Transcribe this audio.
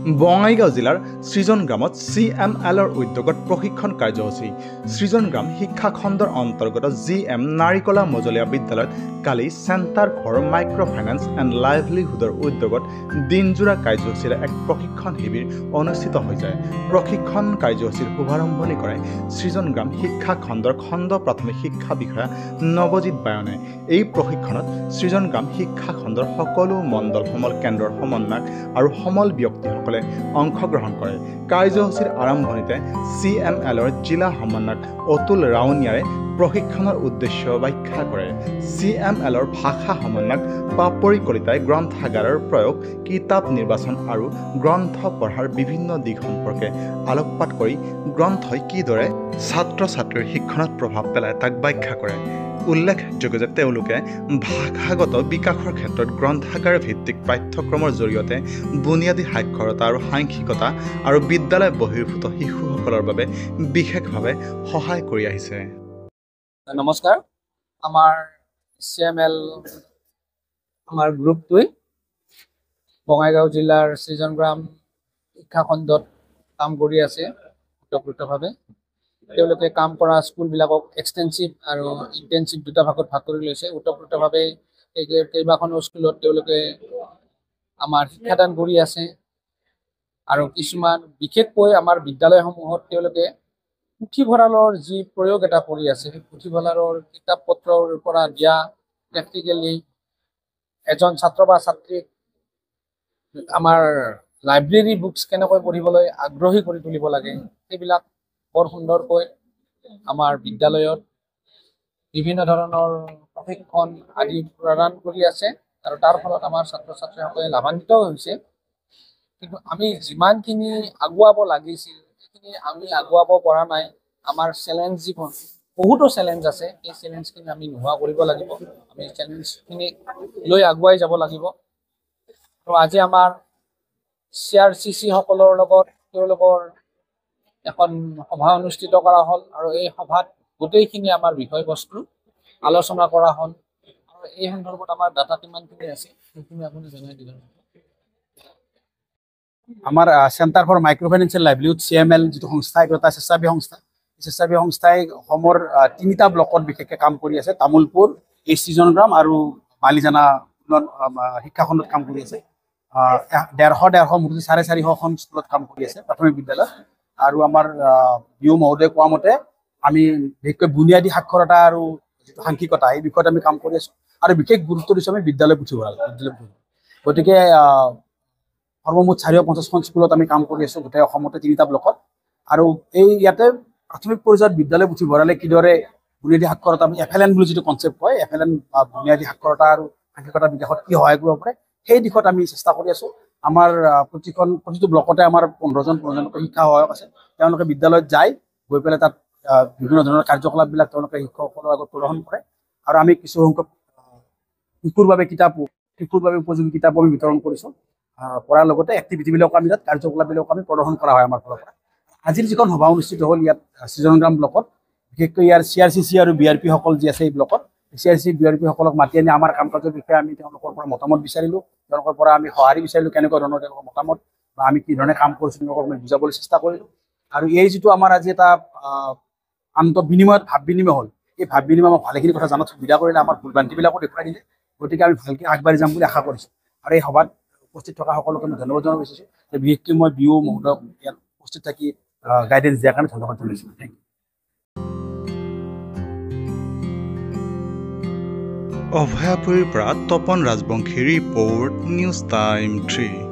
বঙাইগাঁও জিলাৰ সৃজন গ্ৰামত CMLৰ উদ্যোগত প্ৰশিক্ষণ কাৰ্যসূচী। সৃজন গ্ৰাম শিক্ষা খণ্ডৰ অন্তৰ্গত GM নাৰিকলা মজলীয়া বিদ্যালয়ত কালি centre for micro' finance and লাইভলিহুডৰ উদ্যোগত দিনজোৰা কাৰ্যসূচীৰে এক প্ৰশিক্ষণ শিবিৰ অনুষ্ঠিত হৈ যায়। প্ৰশিক্ষণ কাৰ্যসূচীৰ শুভাৰম্ভণি কৰে সৃজন গ্ৰাম শিক্ষা খণ্ডৰ খণ্ড প্ৰাথমিক শিক্ষা বিষয়া নৱজিৎ বায়নে। এই প্ৰশিক্ষণত সৃজন গ্ৰাম শিক্ষা খণ্ডৰ সকলো মণ্ডল সমল কেন্দ্ৰৰ সমন্বয়ক আৰু সমল ব্যক্তিসকলে অংশগ্ৰহণ কৰে। কাৰ্যসূচীৰ আৰম্ভণিতে CMLৰ জিলা সমন্বয়ক অতুল ৰাউনিয়াৰে প্ৰশিক্ষণৰ উদ্দেশ্য ব্যাখ্যা কৰে। CMLৰ ভাষা সমন্বয়ক পাপৰি কলিতাই গ্ৰন্থাগাৰৰ প্ৰয়োগ, কিতাপ নিৰ্বাচন আৰু গ্ৰন্থ পঢ়াৰ বিভিন্ন দিশ সম্পৰ্কে আলোকপাত কৰি গ্ৰন্থই কিদৰে ছাত্ৰ ছাত্ৰীৰ শিক্ষণত প্ৰভাৱ পেলায় তাক ব্যাখ্যা কৰে। উল্লেখযোগ্য যে তেওঁলোকে ভাষাগত বিকাশৰ ক্ষেত্ৰত গ্ৰন্থাগাৰ ভিত্তিক পাঠ্যক্ৰমৰ জৰিয়তে বুনিয়াদী সাক্ষৰতা আৰু সাংখ্যিকতা আৰু বিদ্যালয় বহিৰ্ভূত শিশুসকলৰ বাবে বিশেষভাৱে সহায় কৰি আহিছে। নমস্কাৰ, আমাৰ CML আমাৰ গ্ৰুপটোৱে বঙাইগাঁও জিলাৰ সৃজন গ্ৰাম শিক্ষা খণ্ডত কাম কৰি আছে ওতঃপ্ৰোতভাৱে। তেওঁলোকে কাম কৰা স্কুলবিলাকক এক্সটেনচিভ আৰু ইণ্টেনচিভ দুটা ভাগত ভাগ কৰি লৈছে। ওতঃপ্ৰোতভাৱে কেইবাখনো স্কুলত তেওঁলোকে আমাৰ শিক্ষাদান কৰি আছে আৰু কিছুমান বিশেষকৈ আমাৰ বিদ্যালয়সমূহত তেওঁলোকে পুথিভঁৰালৰ যি প্ৰয়োগ এটা কৰি আছে, সেই পুথিভঁৰালৰ কিতাপ পত্ৰৰ পৰা দিয়া প্ৰেক্টিকেলি এজন ছাত্ৰ বা ছাত্ৰীক আমাৰ লাইব্ৰেৰী বুকছ কেনেকৈ পঢ়িবলৈ আগ্ৰহী কৰি তুলিব লাগে, সেইবিলাক বৰ সুন্দৰকৈ আমাৰ বিদ্যালয়ত বিভিন্ন ধৰণৰ প্ৰশিক্ষণ আদি প্ৰদান কৰি আছে আৰু তাৰ ফলত আমাৰ ছাত্ৰ ছাত্ৰীসকলে লাভান্বিত হৈছে। কিন্তু আমি যিমানখিনি আগুৱাব লাগিছিল সেইখিনি আমি আগুৱাব পৰা নাই। আমাৰ চেলেঞ্জ যিখন বহুতো চেলেঞ্জ আছে, সেই চেলেঞ্জখিনি আমি নোহোৱা কৰিব লাগিব। আমি চেলেঞ্জখিনি লৈ আগুৱাই যাব লাগিব। আৰু আজি আমাৰ CRCC সকলৰ লগত তেওঁলোকৰ এখন সভা অনুষ্ঠিত কৰা হ'ল আৰু এই সভাত গোটেইখিনি আমাৰ বিষয়বস্তু আলোচনা কৰা হ'ল আৰু এই সন্দৰ্ভত আমাৰ ডাটা কিমানখিনি আছে সেইখিনি আপুনি জনাই দিব। আমাৰ centre for micro' finance and livelihood CML যিটো সংস্থা, এইটো এটা স্বেচ্ছাসেৱী সংস্থা। স্বেচ্ছাসেৱী সংস্থাই অসমৰ 3টা ব্লকত বিশেষকৈ কাম কৰি আছে। তামোলপুৰ, সৃজন গ্ৰাম আৰু বালিজানা শিক্ষা খণ্ডত কাম কৰি আছে। 150 মুঠতে 450খন স্কুলত কাম কৰি আছে প্ৰাথমিক বিদ্যালয়ত। আৰু আমাৰ বিহু মহোদয়ে কোৱা মতে আমি বিশেষকৈ বুনিয়াদী সাক্ষৰতা আৰু যিটো সাংখ্যিকতা এই বিষয়ত আমি কাম কৰি আছোঁ আৰু বিশেষ গুৰুত্ব দিছোঁ আমি বিদ্যালয় পুথিভঁৰাল। গতিকে সৰ্বমুঠ 450খন স্কুলত আমি কাম কৰি আছোঁ গোটেই অসমতে 3টা ব্লকত। আৰু এই ইয়াতে প্ৰাথমিক পৰ্যায়ত বিদ্যালয় পুথিভঁৰালে কিদৰে বুনিয়াদী সাক্ষৰতা, আমি FLN বুলি যিটো কনচেপ্ট কয়, FLN বুনিয়াদী সাক্ষৰতা আৰু সাংখ্যিকতা বিকাশত কি সহায় কৰিব পাৰে সেই দিশত আমি চেষ্টা কৰি আছোঁ। আমাৰ প্ৰতিটো ব্লকতে আমাৰ 15জনকৈ শিক্ষা সহায়ক আছে। তেওঁলোকে বিদ্যালয়ত যায়, গৈ পেলাই তাত বিভিন্ন ধৰণৰ কাৰ্যকলাপবিলাক তেওঁলোকে শিক্ষকসকলৰ আগত প্ৰদৰ্শন কৰে আৰু আমি কিছু সংখ্যক শিশুৰ বাবে উপযোগী কিতাপো আমি বিতৰণ কৰিছোঁ। পঢ়াৰ লগতে এক্টিভিটিবিলাকো আমি তাত কাৰ্যকলাপবিলাকো আমি প্ৰদৰ্শন কৰা হয় আমাৰ ফালৰ পৰা। আজিৰ যিখন সভা অনুষ্ঠিত হ'ল ইয়াত সৃজন গ্ৰাম ব্লকত, বিশেষকৈ ইয়াৰ CRCC আৰু BRP সকল যি আছে এই ব্লকত, CRCC BRP সকলক মাতি আনি আমাৰ কাম কাজৰ বিষয়ে আমি তেওঁলোকৰ পৰা মতামত বিচাৰিলোঁ। তেওঁলোকৰ পৰা আমি সঁহাৰি বিচাৰিলোঁ, কেনেকুৱা ধৰণৰ তেওঁলোকৰ মতামত বা আমি কি ধৰণে কাম কৰিছোঁ তেওঁলোকক আমি বুজাবলৈ চেষ্টা কৰিলোঁ। আৰু এই যিটো আমাৰ আজি এটা বিনিময়ত ভাৱ বিনিময় হ'ল, এই ভাৱ বিনিময় আমাক ভালেখিনি কথা জানাত সুবিধা কৰিলে, আমাৰ ভুলভ্ৰান্তিবিলাকো দেখুৱাই দিলে। গতিকে আমি ভালকৈ আগবাঢ়ি যাম বুলি আশা কৰিছোঁ। আৰু এই সভাত উপস্থিত থকা সকলোকে মই ধন্যবাদ জনাব বিচাৰিছোঁ। বিশেষকৈ মই বিহু মহোদয়ক ইয়াত উপস্থিত থাকি গাইডেন্স দিয়াৰ কাৰণে ধন্যবাদ জনাইছোঁ। Thank you. অভয়াপুৰীৰ পৰা Tapan Rajbongshi report, news time 3।